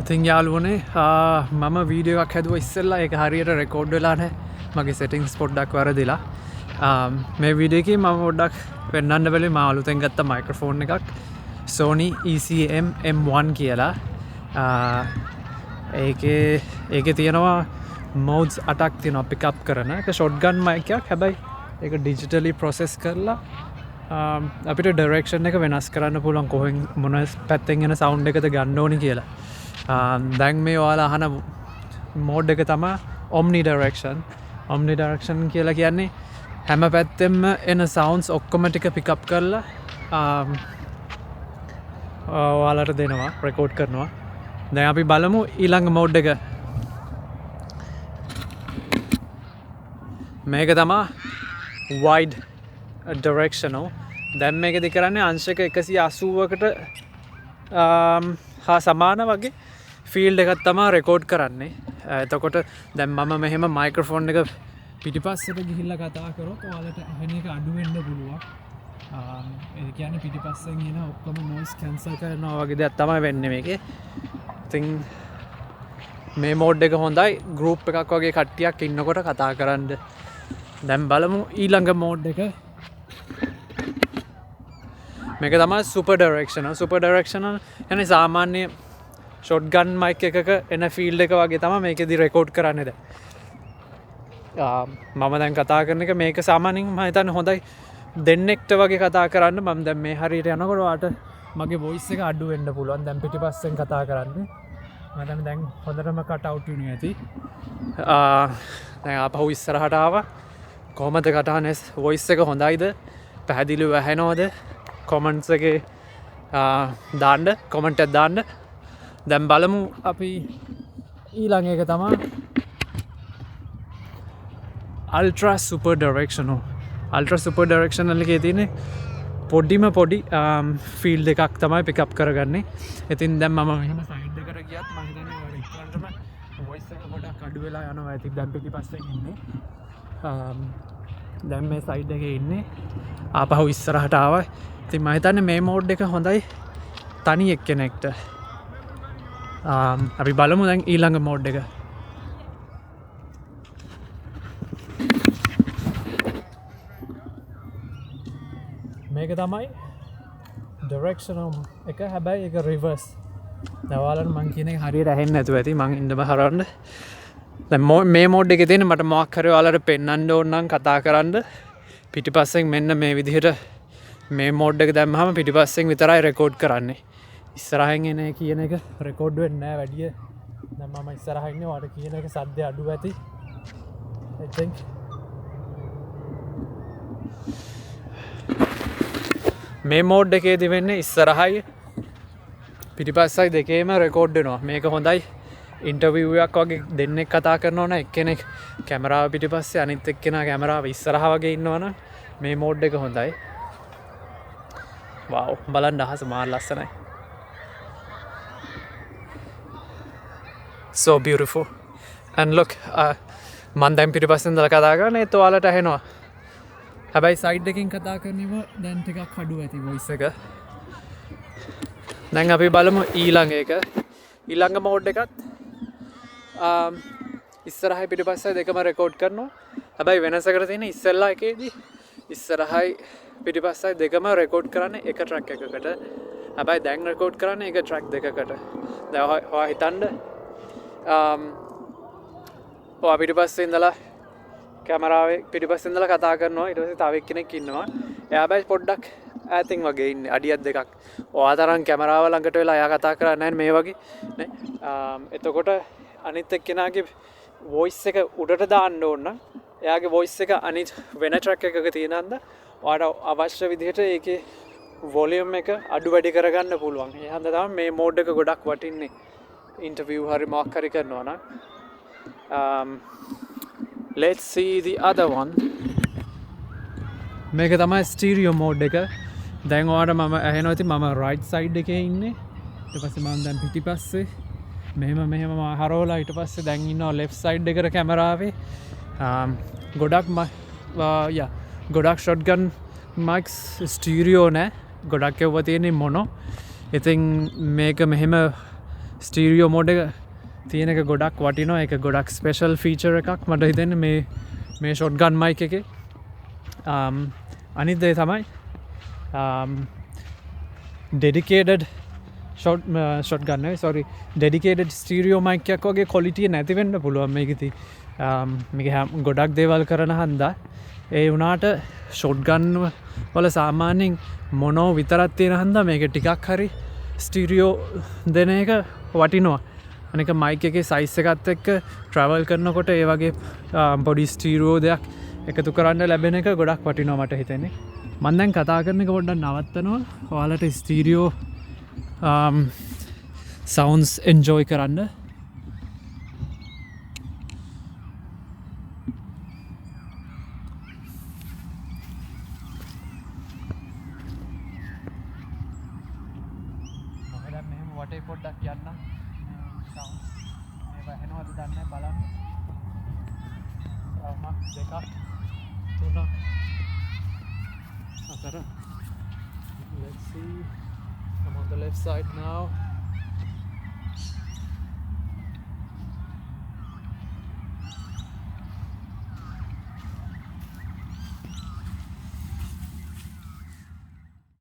ඉතින් යාළුවනේ මම වීඩියෝ එකක් හැදුවා ඉස්සෙල්ලා ඒක හරියට රෙකෝඩ් වෙලා නැහැ. මගේ සෙටින්ග්ස් පොඩ්ඩක් වැරදිලා. මේ වීඩියෝ එකේ මම පොඩ්ඩක් පෙන්වන්න බැලුවේ මම අලුතෙන් ගත්ත මයික්‍රොෆෝන් එකක් Sony ECM M1 කියලා. ඒකේ තියෙනවා modes 8ක් තියෙනවා පිකප් කරන. ඒක shotgun mic එකක්. හැබැයි ඒක digitally process කරලා අපිට ඩිරෙක්ෂන් එක වෙනස් කරන්න පුළුවන් කොහෙන් මොන පැත්තෙන් එන සවුන්ඩ් එකද ගන්න ඕනි කියලා. දැන් මේ ඔයාලා අහන මෝඩ් එක තමයි omni direction කියලා කියන්නේ හැම පැත්තෙම එන සවුන්ඩ්ස් ඔක්කොම ටික පිකප් කරලා ඔයාලට දෙනවා රෙකෝඩ් කරනවා. දැන් අපි බලමු ඊළඟ මෝඩ් එක. මේක තමයි wide directional. දැන් මේකද කරන්නේ අංශක 180කට හා සමාන වගේ ෆීල්ඩ් එකක් තමයි රෙකෝඩ් කරන්නේ. එතකොට දැන් මම මෙහෙම මයික්‍රොෆෝන් එක පිටිපස්සට ගිහිල්ලා කතා කරොත් ඔයාලට ඇහෙන එක අඩු වෙන්න පුළුවන්. ඒ කියන්නේ පිටිපස්සෙන් එන ඔක්කොම noise cancel කරනවා වගේ දෙයක් තමයි වෙන්නේ මේකේ. ඉතින් මේ මෝඩ් එක හොඳයි group එකක් වගේ කට්ටියක් ඉන්නකොට කතා කරන්න. දැන් බලමු ඊළඟ මෝඩ් එක. මේක තමයි super directional يعني සාමාන්‍ය shotgun mic එකක එන ෆීල්ඩ් එක වගේ තමයි මේකෙදි රෙකෝඩ් කරන්නේ දැන්. මම දැන් කතා කරන එක මේක සාමාන්‍යයෙන් මම හිතන්නේ හොඳයි දෙන්නෙක්ට වගේ කතා කරන්න. මම දැන් මේ හරියට යනකොට ඔයාට මගේ voice එක අඩු වෙන්න පුළුවන්. දැන් පිටිපස්සෙන් කතා කරන්නේ. මම දැන් හොඳටම cut out වෙන්නේ නැති. දැන් ආපහු ඉස්සරහට ආවා. කොහමද කතානේ voice එක හොඳයිද? පැහැදිලිව ඇහෙනවද? කොමන්ට්ස් එකේ දාන්න කොමන්ට් එකක් දාන්න. දැන් බලමු අපි ඊළඟ එක තමයි ultra super directional එකේ තියෙන්නේ පොඩිම පොඩි ෆීල්ඩ් එකක් තමයි පිකප් කරගන්නේ. ඉතින් දැන් මම මෙහෙම සයිඩ් එකට ගියත් මම හිතන්නේ ඔය ඉක්මනටම වොයිස් එක පොඩක් අඩු වෙලා යනවා. ඉතින් දැන් පිටිපස්සෙන් ඉන්නේ. දැන් මේ සයිඩ් එකේ ඉන්නේ. ආපහු ඉස්සරහට ආවා. ඉතින් මම හිතන්නේ මේ මෝඩ් එක හොඳයි තනි එක්කෙනෙක්ට. අපි බලමු දැන් ඊළඟ මෝඩ් එක. මේක තමයි ඩිරෙක්ෂනල් එක. හැබැයි ඒක රිවර්ස්. දැන් ඔයාලට මං කියන එක හරියට ඇහෙන්නේ නැතුව ඇති. මං ඉන්න බහරන්න. දැන් මේ මෝඩ් එකේ තියෙන මට මොකක් හරි ඔයාලට පෙන්වන්න ඕන නම් කතා කරන්න පිටිපස්සෙන් මෙන්න මේ විදිහට මේ මෝඩ් එක දැම්මහම පිටිපස්සෙන් විතරයි රෙකෝඩ් කරන්නේ. ඉස්සරහින් එන කියන එක රෙකෝඩ් වෙන්නේ නැහැ වැඩිය. දැන් මම ඉස්සරහින් ඉන්නේ. ඔයාලට කියන එක සද්ද අඩු ඇති. I think මේ මෝඩ් එකේදී වෙන්නේ ඉස්සරහයි පිටිපස්සයි දෙකේම රෙකෝඩ් වෙනවා. මේක හොඳයි ඉන්ටර්විව් එකක් වගේ දෙන්නෙක් කතා කරනවා නම් එක්කෙනෙක් කැමරාව පිටිපස්සේ අනිත් එක්කෙනා කැමරාව ඉස්සරහා වගේ ඉන්නවනම් මේ මෝඩ් එක හොඳයි. wow බලන්න අහස මාර ලස්සනයි. so beautiful and look මන් දැන් පිටිපස්සෙන් ඉඳලා කතා කරන්නේ ඒත් ඔයාලට ඇහෙනවා. හැබැයි සයිඩ් එකකින් කතා කරනව දැන් ටිකක් අඩු ඇති වොයිස් එක. දැන් අපි බලමු ඊළඟ එක. ඊළඟ මෝඩ් එකත් ඉස්සරහයි පිටිපස්සයි දෙකම රෙකෝඩ් කරනවා. හැබැයි වෙනසකට තියෙන ඉස්සෙල්ලා එකේදී ඉස්සරහයි පිටිපස්සයි දෙකම රෙකෝඩ් කරන්නේ එක ට්‍රැක් එකකට. හැබැයි දැන් රෙකෝඩ් කරන්නේ එක ට්‍රැක් දෙකකට. දැන් ඔයා හිතන්න ඔයා පිටිපස්සේ ඉඳලා කැමරාවේ පිටිපස්සේ ඉඳලා කතා කරනවා. ඊට පස්සේ තව එක්කෙනෙක් ඉන්නවා. එයා හැබැයි පොඩ්ඩක් ඈතින් වගේ ඉන්නේ. අඩියක් දෙකක්. ඔයා තරම් කැමරාව ළඟට වෙලා එයා කතා කරන්නේ නැහැ මේ වගේ නේ. එතකොට අනිත් එක්කෙනාගේ වොයිස් එක උඩට දාන්න ඕන නම් එයාගේ වොයිස් එක අනිත් වෙන ට්‍රැක් එකක තියෙනන්ද ඔයාට අවශ්‍ය විදිහට ඒකේ වොලියම් එක අඩු වැඩි කරගන්න පුළුවන්. ඒ හන්ද තමයි මේ මෝඩ් එක ගොඩක් වටින්නේ. ඉන්ටර්විව් හරි මොකක් හරි කරනවා නම්. let's see the other one. මේක තමයි ස්ටීරියෝ මෝඩ් එක. දැන් ඔයාලට මම ඇහෙනවා ඉතින් මම රයිට් සයිඩ් එකේ ඉන්නේ. ඊට පස්සේ මම දැන් පිටිපස්සේ මෙහෙම හරවලා ඊට පස්සේ දැන් ඉන්නවා ලෙෆ්ට් සයිඩ් එකට කැමරාවේ. ගොඩක් shotgun mics ස්ටීරියෝ නෑ. ගොඩක් ඒවා තියෙන්නේ මොනෝ. ඉතින් මේක මෙහෙම ස්ටීරියෝ මෝඩ් එක තියෙන එක ගොඩක් වටිනවා. ඒක ගොඩක් ස්පෙෂල් ෆීචර් එකක් මට හිතෙන්නේ මේ ෂොට් ගන් මයික් එකේ. අනිත් දේ තමයි ඩෙඩිකේටඩ් ෂොට් ගන්න සොරි ඩෙඩිකේටඩ් ස්ටීරියෝ මයික් එකක් වගේ ක්වොලිටිය නැති වෙන්න පුළුවන් මේකෙදි. මේක ගොඩක් දේවල් කරන හන්දා ඒ වුණාට ෂොට් ගන් වල සාමාන්‍යයෙන් මොනෝ විතරක් තියෙන හන්දා මේක ටිකක් හරි ස්ටීරියෝ දෙන එක වටිනවා. අනික මයික් එකේ සයිස් එකත් එක්ක ට්‍රැවල් කරනකොට ඒ වගේ පොඩි ස්ටීරියෝ දෙයක් එකතු කරන්න ලැබෙන එක ගොඩක් වටිනවා මට හිතෙන්නේ. මම දැන් කතා කරන එක පොඩ්ඩක් නවත්තනවා. ඔයාලට ස්ටීරියෝ සවුන්ඩ්ස් එන්ජොයි කරන්න. වටේ පොඩ්ඩක් යන්න සවුන්ඩ්ස් මේ වැහෙනවද දන්නේ බලන්න. දෙකක් තුනක් හතර. Let's see. I'm on the left side now.